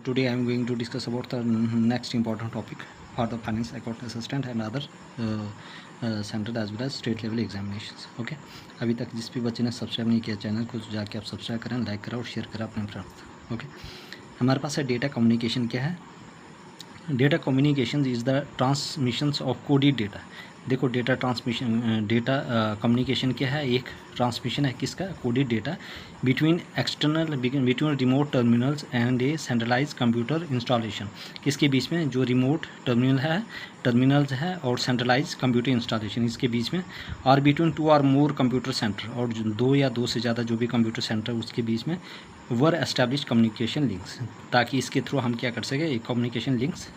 Today I am going to discuss about the next important topic for the finance account assistant and other central as well as state level examinations. Okay, अभी तक जिस भी बच्चे ने subscribe नहीं किया channel को जाके आप सब्सक्राइब करें, लाइक करें और शेयर करें अपने फ्रेंड्स. ओके, हमारे पास है डेटा कम्युनिकेशन. क्या है data communication? Is the transmissions of coded data. देखो डेटा ट्रांसमिशन, डेटा कम्युनिकेशन क्या है? एक ट्रांसमिशन है किसका? Coded data between remote terminals and a centralise computer installation. किसके बीच में? जो रिमोट टर्मिनल्स है और सेंट्रलाइज कंप्यूटर इंस्टॉलेशन, इसके बीच में. और बिटवीन 2 और मोर कंप्यूटर सेंटर, और 2 या 2 से ज़्यादा जो भी कंप्यूटर सेंटर उसके बीच में वर एस्टैब्लिश कम्युनिकेशन लिंक्स, ताकि इसके थ्रू हम क्या कर सके? कम्युनिकेशन लिंक्स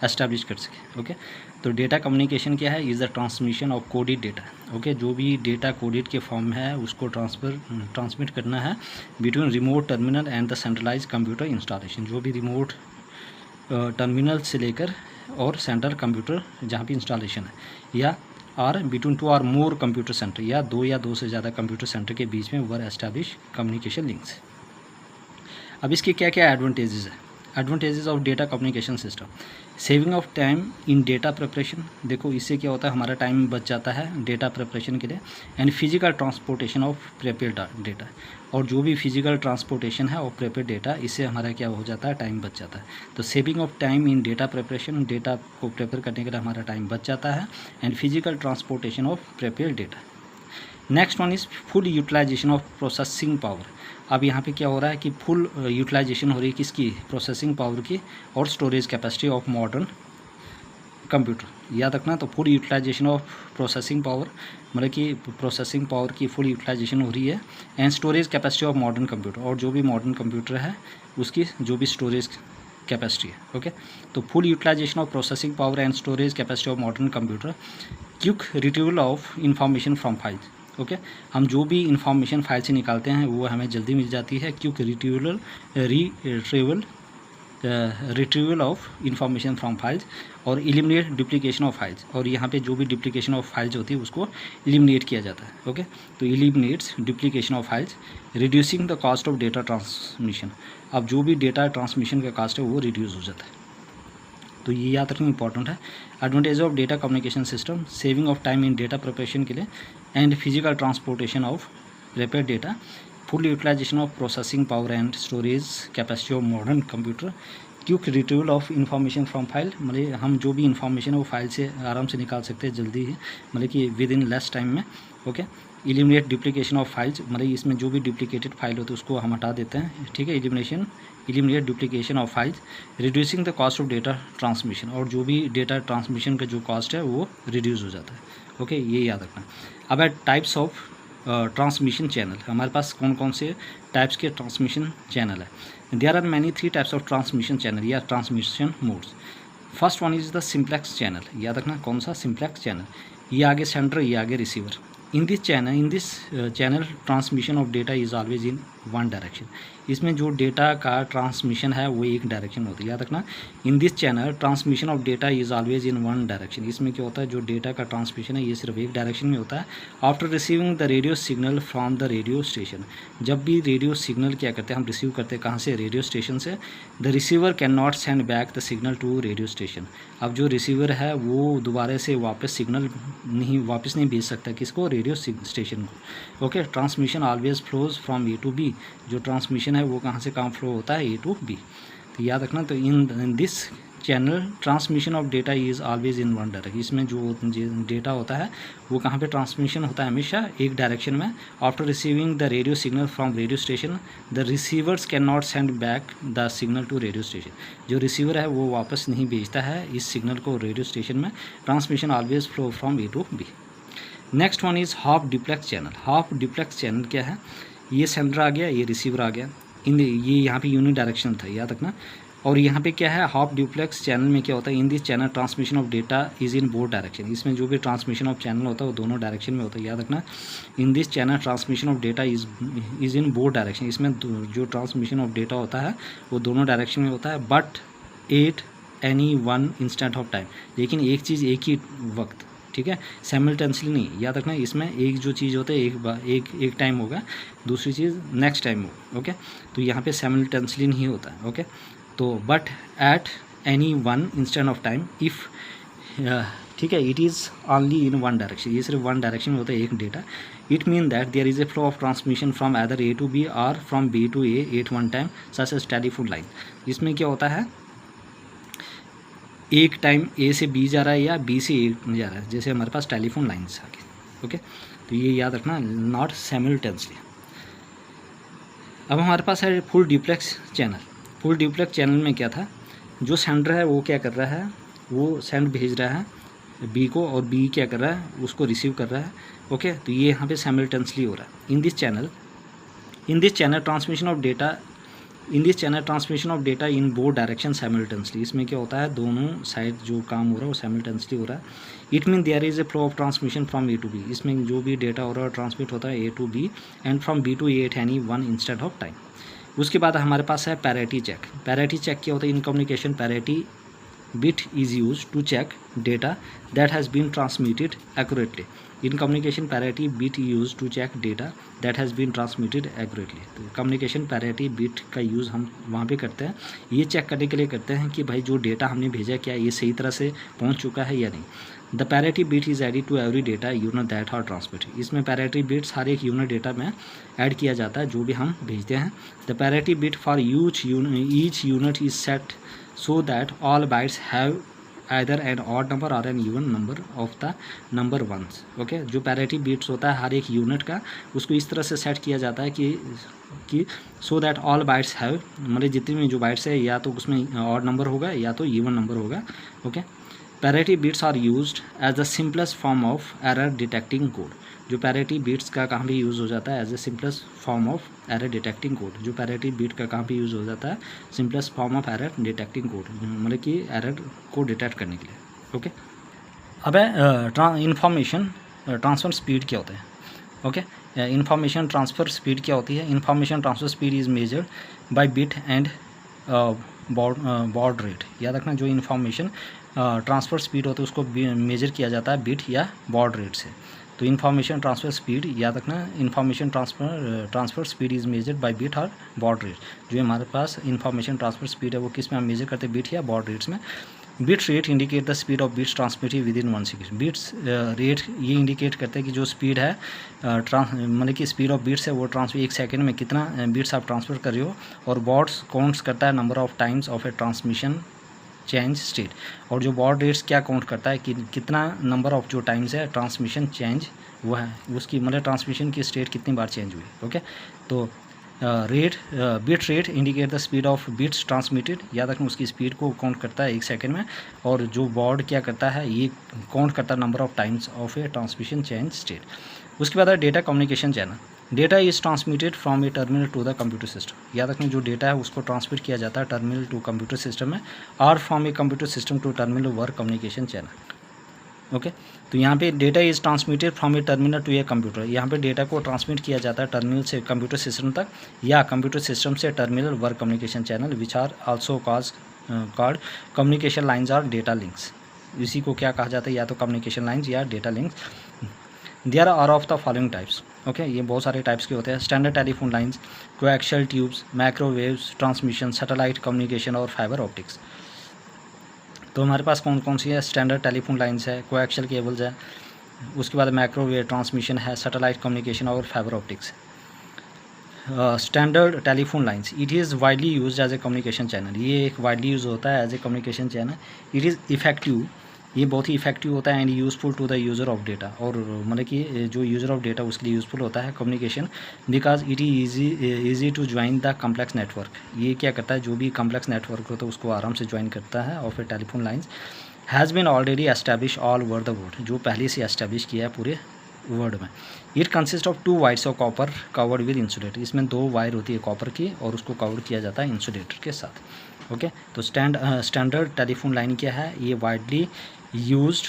एस्टैब्लिश कर सके. ओके, तो डेटा कम्युनिकेशन क्या है? Is the transmission of coded data. Okay, जो भी डेटा कोडेड के फॉर्म में है उसको ट्रांसमिट करना है between remote terminal and the centralise computer installation. जो भी रिमोट टर्मिनल से लेकर और सेंट्रल कंप्यूटर जहाँ पे इंस्टॉलेशन है, या और बिटवीन 2 और मोर कंप्यूटर सेंटर, या 2 या 2 से ज़्यादा कंप्यूटर सेंटर के बीच में वर एस्टैब्लिश कम्युनिकेशन लिंक्स. अब इसके क्या क्या एडवांटेजेस है? Advantages of data communication system. Saving of time in data preparation. देखो इससे क्या होता है? हमारा टाइम बच जाता है डेटा प्रिपरेशन के लिए. And physical transportation of prepared data. और जो भी फिजिकल ट्रांसपोर्टेशन है और प्रिपेयर्ड डेटा, इससे हमारा क्या हो जाता है? टाइम बच जाता है. तो saving of time in data preparation, data को प्रिपेयर करने के लिए हमारा टाइम बच जाता है. And physical transportation of prepared data. Next one is full utilisation of processing power. अब यहाँ पे क्या हो रहा है कि फुल यूटिलाइजेशन हो रही है किसकी? प्रोसेसिंग पावर की और storage capacity of modern computer. याद रखना, तो full utilisation of processing power, मतलब कि प्रोसेसिंग पावर की फुल यूटिलाइजेशन हो रही है. And storage capacity of modern computer, और जो भी मॉडर्न कंप्यूटर है उसकी जो भी स्टोरेज कैपेसिटी है. ओके, तो full utilisation of processing power and storage capacity of modern computer. Quick retrieval of information from files. Okay, हम जो भी इंफॉर्मेशन फाइल से निकालते हैं वो हमें जल्दी मिल जाती है. Quick retrieval of information from files. और एलिमिनेट डुप्लीकेशन ऑफ फाइल्स. और यहाँ पे जो भी डुप्लीकेशन ऑफ फाइल्स होती है उसको एलिमिनेट किया जाता है. ओके, तो eliminates duplication of files. Reducing the cost of data transmission. अब जो भी डेटा ट्रांसमिशन का कॉस्ट है वो रिड्यूस हो जाता है. तो ये याद रखना इंपॉर्टेंट है. Advantage of data communication system. Saving of time in data preparation के लिए. And physical transportation of prepared data. Full utilisation of processing power and storage capacity of modern computer. Quick retrieval of information from file, मतलब हम जो भी information है वो file से आराम से निकाल सकते हैं जल्दी ही, मतलब कि विद इन लेस टाइम में. Okay, eliminate duplication of files, मतलब इसमें जो भी डुप्लीकेटेड फाइल होती है उसको हम हटा देते हैं. ठीक है, eliminate duplication of files. Reducing the cost of data transmission, और जो भी डेटा ट्रांसमिशन का जो कॉस्ट है वो रिड्यूस हो जाता है. ओके, ये याद रखना. अब है टाइप्स ऑफ ट्रांसमिशन चैनल. हमारे पास कौन कौन से टाइप्स के ट्रांसमिशन चैनल है? There are many 3 types of transmission channel या transmission modes. First one is the simplex channel. याद रखना कौन सा? Simplex channel. ये आगे सेंडर, ये आगे receiver. In this channel transmission of data is always in one direction. इसमें जो डेटा का ट्रांसमिशन है वो एक डायरेक्शन होती है. याद रखना, इन this channel transmission of data is always in one direction. इसमें क्या होता है? जो डेटा का ट्रांसमिशन है ये सिर्फ एक डायरेक्शन में होता है. After receiving the radio signal from the radio station. जब भी रेडियो सिग्नल क्या करते हैं हम रिसीव करते हैं कहाँ से? रेडियो स्टेशन से. The receiver can not send back the signal to radio station. अब जो रिसीवर है वो दोबारा से वापस सिग्नल वापस नहीं भेज सकता किसको? रेडियो स्टेशन को. Okay, transmission always flows from A to B. जो ट्रांसमिशन है वो कहाँ से कहाँ फ्लो होता है? A to B. तो याद रखना, तो in this channel transmission of data is always in one direction. इसमें जो डेटा होता है वो कहाँ पे ट्रांसमिशन होता है? हमेशा एक डायरेक्शन में. After receiving the radio signal from radio station the receivers can not send back the signal to radio station. जो रिसीवर है वो वापस नहीं भेजता है इस सिग्नल को रेडियो स्टेशन में. Transmission always flow from A to B. Next one is half duplex channel. Half duplex channel क्या है? ये सेंडर आ गया, ये रिसीवर आ गया. ये यहाँ पे यूनि डायरेक्शन था, याद रखना. और यहाँ पे क्या है? हाफ डुप्लेक्स चैनल में क्या होता है? इन this channel transmission of data is in both direction. इसमें जो भी ट्रांसमिशन ऑफ चैनल होता है वो दोनों डायरेक्शन में होता है. याद रखना, इन this channel transmission of data is in both direction. इसमें जो ट्रांसमिशन ऑफ डेटा होता है वो दोनों डायरेक्शन में होता है. But at any one instant of time. लेकिन एक चीज़ एक ही वक्त, ठीक है, साइमल्टेनियसली नहीं. याद रखना, इसमें एक जो चीज़ होता है एक टाइम होगा, दूसरी चीज़ नेक्स्ट टाइम होगा. ओके, तो यहाँ पे साइमल्टेनियसली नहीं होता है. ओके, तो but at any one instant of time if, ठीक है, it is only in one direction, ये सिर्फ वन डायरेक्शन में होता है एक data. It mean that there is a flow of transmission from either A to B और from B to A at one time such as telephone line. इसमें क्या होता है, एक टाइम ए से बी जा रहा है या बी से ए जा रहा है, जैसे हमारे पास टेलीफोन लाइन्स आ गई। ओके, तो ये याद रखना, नॉट साइमल्टेनियसली। अब हमारे पास है full duplex channel. Full duplex channel में क्या था, जो सेंडर है वो क्या कर रहा है, वो सेंड भेज रहा है बी को और बी क्या कर रहा है, उसको रिसीव कर रहा है। ओके, तो ये यहाँ पे साइमल्टेनियसली हो रहा है। इन this channel transmission of data in both direction simultaneously. इसमें क्या होता है, दोनों साइड जो काम हो रहा है वो साइमल्टेनियसली हो रहा है। It mean there is a flow of transmission from A to B. इसमें जो भी डेटा हो रहा है ट्रांसमिट होता है A to B and from B to A at any one instant of time. उसके बाद हमारे पास है पैरिटी चेक। पैरिटी चेक क्या होता है, in communication parity bit is used to check data that has been transmitted accurately. In communication parity bit used to check data that has been transmitted accurately. तो communication parity bit का use हम वहाँ पे करते हैं, ये check करने के लिए करते हैं कि भाई जो डेटा हमने भेजा क्या ये सही तरह से पहुँच चुका है या नहीं। The parity bit is added to every data unit that are transmit. इसमें पैरिटी बिट्स हर एक यूनिट डेटा में ऐड किया जाता है जो भी हम भेजते हैं। The parity bit for each unit is set so that all bytes have either an odd number or an even number of the number ones. Okay, जो पैरिटी बिट्स होता है हर एक यूनिट का, उसको इस तरह से सेट किया जाता है कि so that all bytes have, मतलब जितनी भी जो बाइट्स है या तो उसमें ऑड नंबर होगा या तो इवन नंबर होगा। Okay, parity bits are used as the simplest form of error detecting code. जो पैरिटी बिट्स का कहाँ भी यूज़ हो जाता है, as a simplest form of error detecting code. जो पैरिटी बिट का कहाँ पे यूज़ हो जाता है, simplest form of error detecting code, मतलब कि एरर को डिटेक्ट करने के लिए। ओके, अब इंफॉर्मेशन ट्रांसफ़र स्पीड क्या होता है। ओके, इंफॉर्मेशन ट्रांसफ़र स्पीड क्या होती है। Information transfer speed is measured by bit and baud rate. याद रखना, जो इंफॉर्मेशन ट्रांसफ़र स्पीड होती है उसको मेजर किया जाता है बिट या बॉड रेट से। तो इन्फॉर्मेशन ट्रांसफ़र स्पीड याद रखना, information transfer speed is measured by bit और बॉड रेट। जो हमारे पास इन्फॉर्मेशन ट्रांसफ़र स्पीड है वो किस में हम मेजर करते हैं, बिट या बॉड रेट्स में। Bit rate indicate the speed of bits transmitted with in 1 second. Bits rate ये इंडिकेट करते हैं कि जो स्पीड है मतलब कि स्पीड ऑफ बिट्स है वो ट्रांसफर 1 सेकेंड में कितना बिट्स आप ट्रांसफ़र कर रहे हो। और बॉड्स काउंट्स करता है number of times of a transmission change state. और जो बॉड रेट्स क्या काउंट करता है कि कितना नंबर ऑफ जो टाइम्स है ट्रांसमिशन चेंज वो है, उसकी मतलब ट्रांसमिशन की स्टेट कितनी बार चेंज हुई। ओके, तो bit rate indicate the speed of bits transmitted. याद रखना, उसकी स्पीड को काउंट करता है 1 सेकेंड में। और जो बॉड क्या करता है, ये काउंट करता है number of times of a transmission change state. उसके बाद है data communication channel. Data is transmitted from a terminal to the computer system. याद रखना, जो डेटा है उसको ट्रांसमिट किया जाता है टर्मिनल टू कंप्यूटर सिस्टम में और from a computer system to terminal work communication channel. Okay, तो यहाँ पे data is transmitted from a terminal to a computer. यहाँ पे डेटा को ट्रांसमिट किया जाता है टर्मिनल से कंप्यूटर सिस्टम तक या कंप्यूटर सिस्टम से terminal work communication channel which are also called communication lines और डेटा लिंक्स। इसी को क्या कहा जाता है, या तो कम्युनिकेशन लाइन्स या data links. There are of the following types. Okay, ये बहुत सारे टाइप्स के होते हैं। Standard telephone lines, coaxial tubes, microwaves transmission, satellite communication और फाइबर ऑप्टिक्स। तो हमारे पास कौन कौन सी है, स्टैंडर्ड टेलीफोन लाइन्स है, कोएक्शियल केबल्स है, उसके बाद माइक्रोवेव ट्रांसमिशन है, सैटेलाइट कम्युनिकेशन और fibre optics. Standard telephone lines, it is widely used as a communication channel. ये एक वाइडली यूज़ होता है as a communication channel. It is effective, ये बहुत ही इफेक्टिव होता है and useful to the user of data. और मतलब कि जो यूज़र ऑफ डेटा उसके लिए यूज़फुल होता है communication, because it is easy to join the complex network. ये क्या करता है, जो भी कम्प्लेक्स नेटवर्क होता है उसको आराम से ज्वाइन करता है। और फिर telephone lines has been already establish all over the world, जो पहले से एस्टैब्लिश किया है पूरे वर्ल्ड में। It consist of 2 wires of copper covered with insulator. इसमें 2 वायर होती है कॉपर की और उसको कवर किया जाता है इंसुलेटर के साथ। ओके, तो स्टैंडर्ड टेलीफोन लाइन क्या है, ये widely used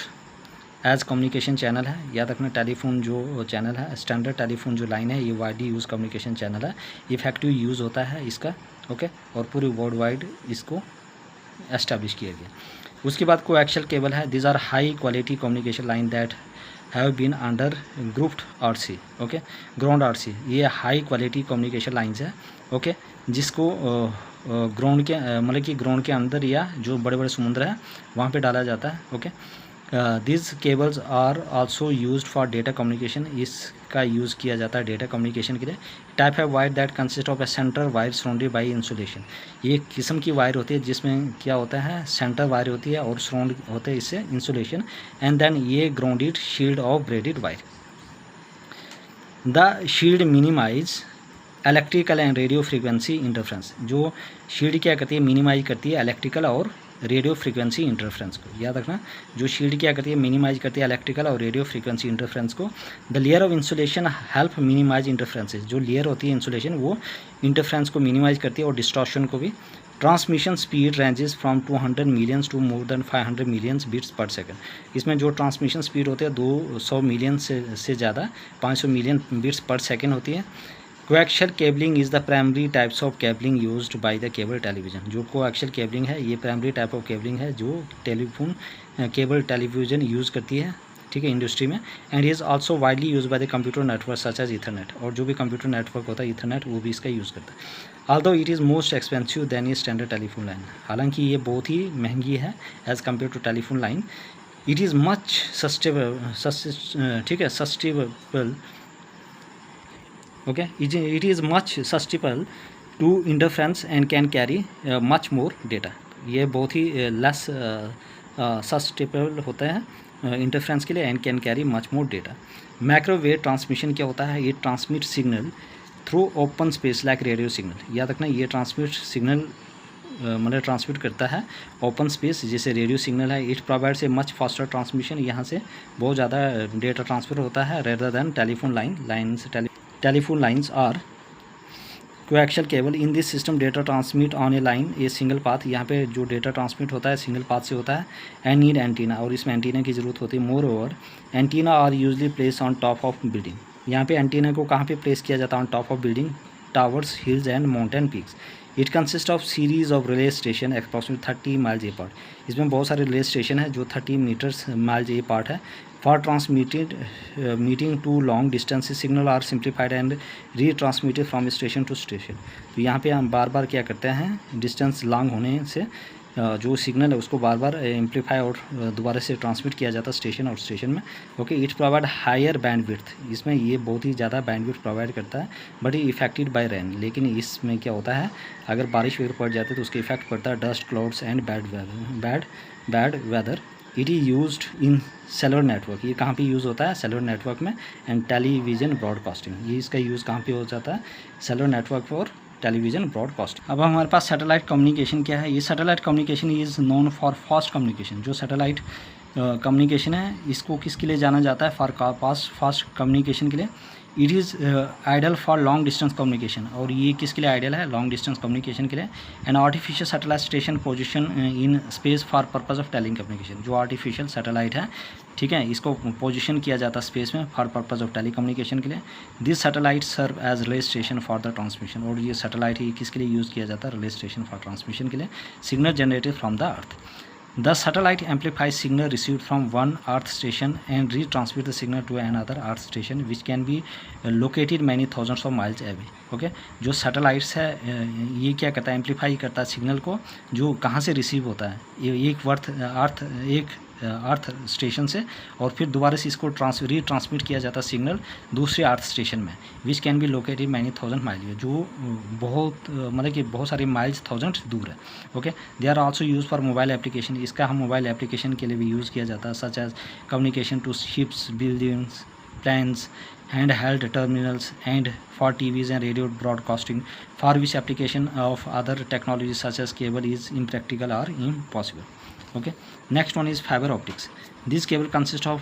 as communication channel है। याद रखना, टेलीफोन जो चैनल है, स्टैंडर्ड टेलीफोन जो लाइन है, ये वाइडली यूज कम्युनिकेशन चैनल है। इफेक्टिव यूज़ होता है इसका। ओके, और पूरे वर्ल्ड वाइड इसको एस्टैब्लिश किया गया। उसके बाद कोएक्शियल केबल है। This are high quality communication line that have been under grouped RC. Okay, ground RC, ये हाई क्वालिटी कम्युनिकेशन लाइन्स है। ओके, जिसको ग्राउंड के मतलब कि ग्राउंड के अंदर या जो बड़े बड़े समुद्र हैं वहाँ पे डाला जाता है। Okay, this cables are also used for data communication, इसका यूज़ किया जाता है डेटा कम्युनिकेशन के लिए। टाइप है wire that consist of a centre wire surrounded by insulation, ये किस्म की वायर होती है जिसमें क्या होता है, सेंटर वायर होती है और सराउंड होते हैं इससे इंसुलेशन, एंड देन ये grounded shield of braided wire. The shield minimise electrical and radio frequency interference, जो शील्ड क्या करती है, मिनिमाइज करती है इलेक्ट्रिकल और रेडियो फ्रीक्वेंसी इंटरफ्रेंस को, याद रखना। जो शील्ड क्या करती है, मिनिमाइज करती है इलेक्ट्रिकल और रेडियो फ्रीक्वेंसी इंटरफ्रेंस को। The layer of insulation help minimise interferences, जो लेयर होती है इंसुलेशन वो इंटरफ्रेंस को मिनिमाइज करती है और डिस्टॉर्शन को भी। Transmission speed ranges from 200 millions to more than 500 millions bits per second, इसमें जो ट्रांसमिशन स्पीड होती है 200 मिलियन से ज़्यादा 500 मिलियन बिट्स पर सेकंड होती है। Coaxial cabling is the primary types of cabling used by the cable television, जो coaxial cabling है ये प्राइमरी टाइप ऑफ केबलिंग है जो केबल टेलीविजन यूज़ करती है, ठीक है, इंडस्ट्री में। And is also widely use by the computer network such as Ethernet, और जो भी कंप्यूटर नेटवर्क होता है ईथरनेट वो भी इसका यूज़ करता है। Although it is most expensive than ये स्टैंडर्ड टेलीफोन लाइन, हालांकि ये बहुत ही महंगी है as compare to telephone line. It is much sustainable, ठीक है, sustainable, okay, it is much susceptible to interference and can carry much more data, ये बहुत ही लेस सस्टेबल होता है इंटरफ्रेंस के लिए, and can carry much more data. Microwave transmission क्या होता है, ये transmit signal through open space like radio signal, याद रखना ये ट्रांसमिट सिग्नल मतलब ट्रांसमिट करता है ओपन स्पेस जैसे रेडियो सिग्नल है। It provides a much faster transmission, यहाँ से बहुत ज़्यादा डेटा ट्रांसफर होता है rather than telephone lines. Telephone lines are coaxial cable. In this system data transmit on a line a single path, यहाँ पे जो डेटा ट्रांसमिट होता है सिंगल पाथ से होता है। एंड नीड एंटीना, और इसमें एंटीना की ज़रूरत होती है। Moreover antenna are usually place on top of building, यहाँ पे एंटीना को कहाँ पे प्लेस किया जाता है, on top of building, towers, hills and mountain peaks. It consist of series of relay station approximate 30 miles apart, इसमें बहुत सारे रिले स्टेशन है जो 30 मीटर्स माइल्स ए पार्ट है। For transmitted meeting to long distance signal are simplified and retransmitted from station to station, तो यहाँ पे हम बार बार क्या करते हैं, डिस्टेंस लॉन्ग होने से जो सिग्नल है उसको बार बार एम्पलीफाई और दोबारा से ट्रांसमिट किया जाता है स्टेशन और स्टेशन में। Okay, it provide higher bandwidth, इसमें ये बहुत ही ज़्यादा बैंडविड्थ प्रोवाइड करता है। बट इफेक्टेड बाय रेन, लेकिन इसमें क्या होता है अगर बारिश वगैरह पड़ जाती है तो उसका इफेक्ट पड़ता है dust, clouds and bad weather. It is used in cellular network, ये कहाँ पे यूज़ होता है, सेलुलर नेटवर्क में। एंड टेलीविज़न ब्रॉडकास्टिंग, ये इसका यूज़ कहाँ पे हो जाता है, सेलुलर नेटवर्क और टेलीविज़न ब्रॉडकास्ट। अब हमारे पास सैटेलाइट कम्युनिकेशन क्या है, ये satellite communication is known for fast communication, जो सैटेलाइट कम्युनिकेशन है इसको किसके लिए जाना जाता है, फॉर फास्ट कम्युनिकेशन के लिए। It is ideal for long distance communication, और ये किसके लिए आइडियल है, लॉन्ग डिस्टेंस कम्युनिकेशन के लिए। And artificial satellite station position in space for purpose of telling communication, जो आर्टिफिशियल सैटेलाइट है, ठीक है, इसको पोजीशन किया जाता है स्पेस में for purpose of telecommunication के लिए। This satellite serve as relay station for the transmission, और ये सैटेलाइट ही किसके लिए यूज़ किया जाता है, रिले स्टेशन फॉर ट्रांसमिशन के लिए, signal generated from the earth. The satellite amplifies signal received from one earth station and retransmit the signal to another earth station which can be located many thousands of miles away. Okay, जो satellites है ये क्या करता है, amplify करता है signal को जो कहाँ से रिसीव होता है, एक अर्थ स्टेशन से, और फिर दोबारा से इसको रीट्रांसमिट किया जाता है सिग्नल दूसरे अर्थ स्टेशन में, which can be located many thousand mile, जो बहुत मतलब कि बहुत सारे माइल्स थाउजेंड दूर है। Okay, they are also use for mobile application, इसका हम मोबाइल एप्लीकेशन के लिए भी यूज़ किया जाता है, such as communication to ships, buildings, planes, handheld terminals, and for TVs and radio broadcasting, for which application of other technologies such as cable is impractical or impossible. Okay, next one is fiber optics. This cable consists of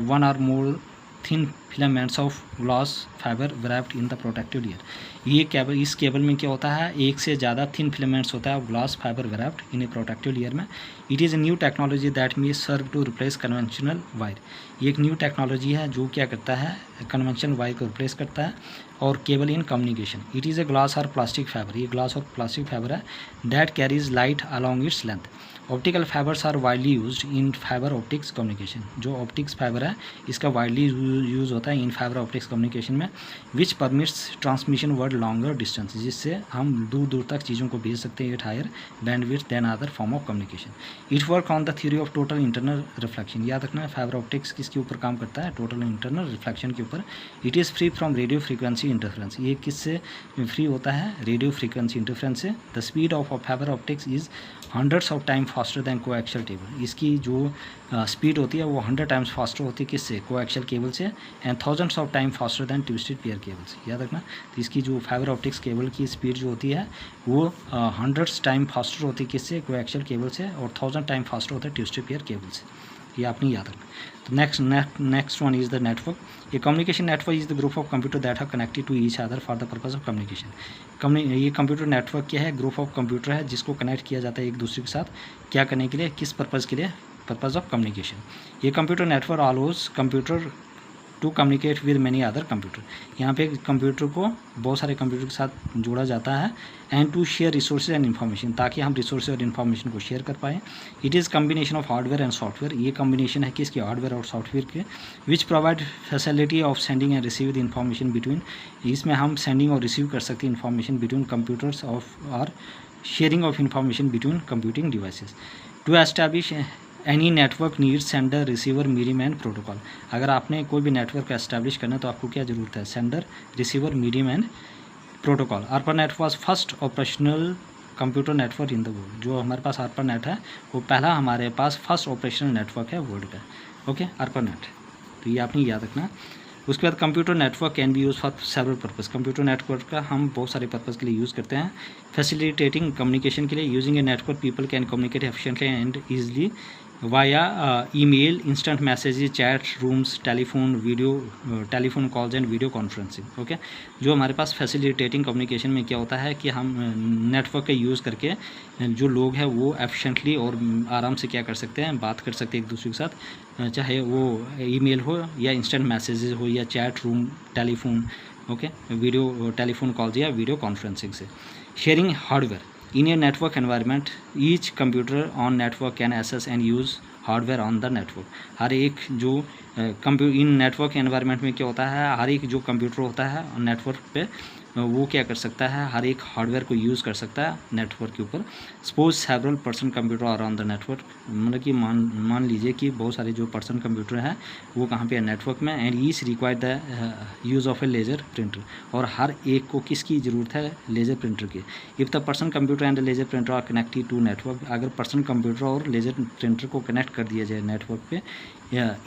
one or more thin filaments of glass fiber wrapped in the protective layer. ये cable, इस cable में क्या होता है, एक से ज़्यादा thin filaments होता है glass fibre wrapped in a protective layer में। It is a new technology that may serve to replace conventional wire, ये एक न्यू टेक्नोलॉजी है जो क्या करता है, कन्वेंशनल वायर को रिप्लेस करता है और cable in communication. It is a glass और प्लास्टिक फाइबर, ये ग्लास और प्लास्टिक फाइबर है, that carries light along its length, optical fibres are widely used in fibre optics communication. जो ऑप्टिक्स फाइबर है इसका वाइडली यूज़ होता है इन fibre optics communication में, which permits transmission word longer distance, जिससे हम दूर दूर तक चीज़ों को भेज सकते हैं at higher bandwidth than other form of communication. It work on the theory of total internal reflection. याद रखना है फाइबर ऑप्टिक्स किसके ऊपर काम करता है, टोटल इंटरनल रिफ्लेक्शन के ऊपर। It is free from radio frequency interference. ये किससे फ्री होता है, रेडियो फ्रीक्वेंसी इंटरफ्रेंस से। The speed of fibre optics is hundreds of time faster than coaxial cable. इसकी जो स्पीड होती है वो 100 टाइम्स फास्टर होती है किससे, कोएक्शियल केबल से, and thousands of time faster than twisted pair cable से। याद रखना, तो इसकी जो फाइबर ऑप्टिक्स केबल की स्पीड जो होती है वो 100 टाइम फास्टर होती है किससे, कोएक्शियल केबल से, और 1000 टाइम फास्टर होता है ट्विस्टेड पेयर केबल से। ये आपने याद रखना। तो next one is the network. A communication network is the group of computer that are connected to each other for the purpose of communication. ये कंप्यूटर नेटवर्क क्या है, ग्रुप ऑफ कंप्यूटर है जिसको कनेक्ट किया जाता है एक दूसरे के साथ, क्या करने के लिए, किस पर्पज़ के लिए, पर्पज़ ऑफ कम्युनिकेशन। ये computer network always computer to communicate with many other computer. यहाँ पे कंप्यूटर को बहुत सारे कंप्यूटर के साथ जोड़ा जाता है, and to share resources and information, ताकि हम रिसोर्सेज और इन्फॉर्मेशन को शेयर कर पाएँ। It is combination of hardware and software. ये कम्बिनेशन है किसके, हार्डवेयर और सॉफ्टवेयर के, which provide facility of sending and receive the information between. इसमें हम सेंडिंग और रिसीव कर सकते हैं इन्फॉर्मेशन बिटवीन कंप्यूटर्स ऑफ और sharing of information between computing devices. To establish any network needs sender receiver medium and protocol. अगर आपने कोई भी नेटवर्क एस्टैब्लिश करना है तो आपको क्या ज़रूरत है, sender receiver medium and protocol. ARPANET was first operational computer network in the world. जो हमारे पास ARPANET है वो पहला हमारे पास फर्स्ट ऑपरेशनल नेटवर्क है वर्ल्ड का। ओके, ARPANET, तो ये आपने याद रखना। उसके बाद computer network can be use for several purpose. Computer network का हम बहुत सारे पर्पज़ के लिए यूज़ करते हैं। फैसिलिटेटिंग कम्युनिकेशन के लिए, using a network people can communicate efficiently and easily via email, instant messages, chat rooms, telephone calls and video conferencing. Okay, जो हमारे पास फैसिलिटेटिंग कम्युनिकेशन में क्या होता है कि हम नेटवर्क का यूज़ करके जो लोग हैं वो एफिशिएंटली और आराम से क्या कर सकते हैं, बात कर सकते हैं एक दूसरे के साथ, चाहे वो ईमेल हो या इंस्टेंट मैसेजेस हो या chat room, telephone, okay, video telephone calls या वीडियो कॉन्फ्रेंसिंग से। Sharing hardware in a network environment, each computer on network can access and use hardware on the network. हर एक जो इन नेटवर्क एनवायरनमेंट में क्या होता है, हर एक जो कंप्यूटर होता है नेटवर्क पे वो क्या कर सकता है, हर एक हार्डवेयर को यूज़ कर सकता है नेटवर्क के ऊपर। Suppose several person computer are on the network, मतलब कि मान लीजिए कि बहुत सारे जो पर्सन कंप्यूटर हैं वो कहाँ पे है, नेटवर्क में। And each require the use of a laser printer, और हर एक को किसकी ज़रूरत है, लेज़र प्रिंटर की। If the person computer and laser printer are connected to network, अगर पर्सन कंप्यूटर और लेज़र प्रिंटर को कनेक्ट कर दिया जाए नेटवर्क पे,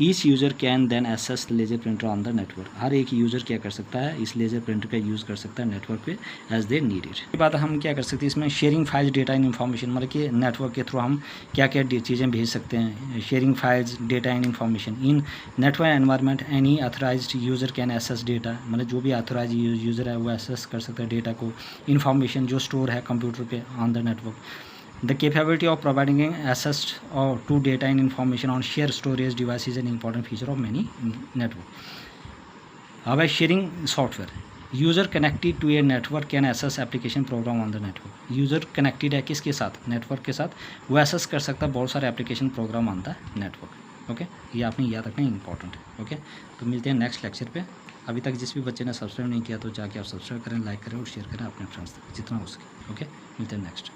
each user can then access laser printer on the network. हर एक यूज़र क्या कर सकता है, इस लेज़र प्रिंटर का यूज़ कर सकता है नेटवर्क पे एज दे नीड इट। इसके बाद हम क्या कर सकते हैं इसमें, sharing files, data and information, मतलब कि नेटवर्क के थ्रू हम क्या क्या चीज़ें भेज सकते हैं। Sharing files, data and information in network environment, any authorised user can access data, मतलब जो भी अथोराइज यूज़र है वो एक्सेस कर सकता है डेटा को, इन्फॉर्मेशन जो स्टोर है कंप्यूटर पे on the network. The capability of providing access to data and information on shared storage device is an important feature of many network. By sharing software, user connected to a network can access application program on the network. User connected है किसके साथ, network के साथ, वो access कर सकता है बहुत सारे application program on the network. Okay, ये आपने याद रखना इंपॉर्टेंट है। ओके, तो मिलते हैं नेक्स्ट लेक्चर पे। अभी तक जिस भी बच्चे ने सब्सक्राइब नहीं किया तो जाके आप सब्सक्राइब करें, लाइक करें और शेयर करें अपने फ्रेंड्स तक जितना हो सके। ओके, मिलते हैं नेक्स्ट।